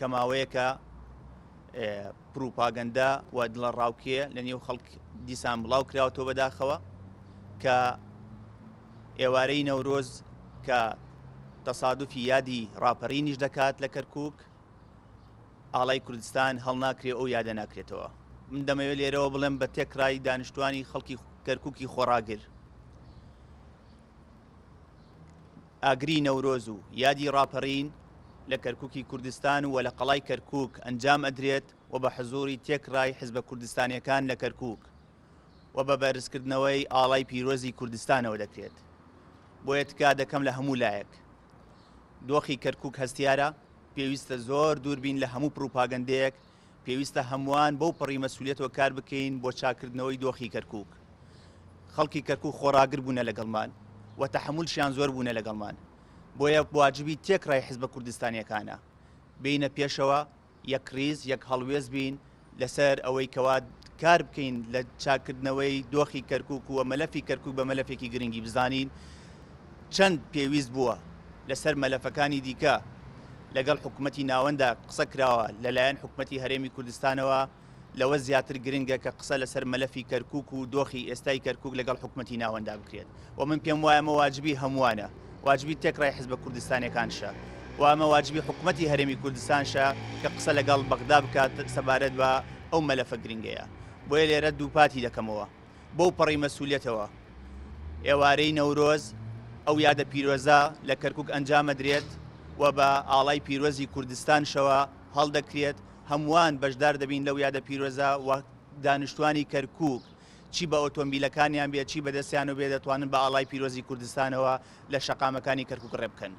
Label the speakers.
Speaker 1: کە ماوەیەکە پروپاگەندا و دڵە ڕاوکێ لە نێو خەڵک دیسان بڵاو کراوەتەوە بەداخەوە کە ئێوارەی نەورۆز کە تەسادوفی یادی ڕاپەڕینیش دەکات لە کەرکووک ئاڵای کوردستان هەڵناکرێ ئەو یادە ناکرێتەوە. من دەمەوێت لێرەوە بڵێم بە تێکڕای دانیشتوانی خەڵکی کەرکووکی خۆڕاگر ئاگری نەورۆز و یادی ڕاپەڕین لە کەرکووکی کوردستان و لە قەڵای کەرکووک ئەنجام ئەدرێت و بە حزوری تێکڕای حیزبە کوردستانیەکان لە کەرکووک و بە بەرزکردنەوەی ئاڵای پیرۆزی کوردستانەوە دەکرێت. بۆیە تکا دەکەم لە هەموو لایەک دۆخی کەرکووک هەستیارە، پێویستە زۆر دووربین لە هەموو پروپاگەندەیەک، پێویستە هەمووان بەو پەڕی مەسئولیەتەوە کار بکەین بۆ چاکردنەوەی دۆخی کەرکووک. خەڵکی کەرکووک خۆڕاگر بوونە لەگەڵمان و تەحموولشیان زۆر بوونە لەگەڵمان. بۆیە واجبی تێکڕای حیزبە کوردستانیەکانە بینە پێشەوە یەک ڕیز یەک هەڵوێز بین لەسەر ئەوەی کەوا کار بکەین لە چاکردنەوەی دۆخی کەرکووک و مەلەفی کەرکووک بە مەلەفێکی گرنگی بزانین چەند پێویست بووە لەسەر مەلەفەکانی دیکە لەگەڵ حکوومەتی ناوەندا قسە کراوە لەلایەن حکوومەتی هەرێمی کوردستانەوە لەوە زیاتر گرنگە کە قسە لەسەر مەلەفی کەرکووک و دۆخی ئێستای کەرکووک لەگەڵ حکوومەتی ناوەندا بکرێت و من پێم وایە ئەمە واجبی هەمووانە، واجبی تێکڕای حیزبە کوردستانیەکانشە و ئەمە واجبی حکوومەتی هەرێمی کوردستانشە کە قسە لەگەڵ بەغدا بکات سەبارەت بە ئەو مەلەفە گرنگەیە. بۆیە لێرە دووپاتی دەکەمەوە بەو پەڕی مەسئولیەتەوە ئێوارەی نەورۆز ئەو یادە پیرۆزە لە کەرکووک ئەنجامەدرێت و بە ئاڵای پیرۆزی کوردستانشەوە هەڵدەکرێت، هەمووان بەشدار دەبین لەو یادە پیرۆزە و دانیشتوانی کەرکووک چی بە ئۆتۆمبیلەکانیان بێت چی بەدەستیان و بێ دەتوانن بە ئاڵای پیرۆزی کوردستانەوە لە شەقامەکانی کەرکووک ڕێ بکەن.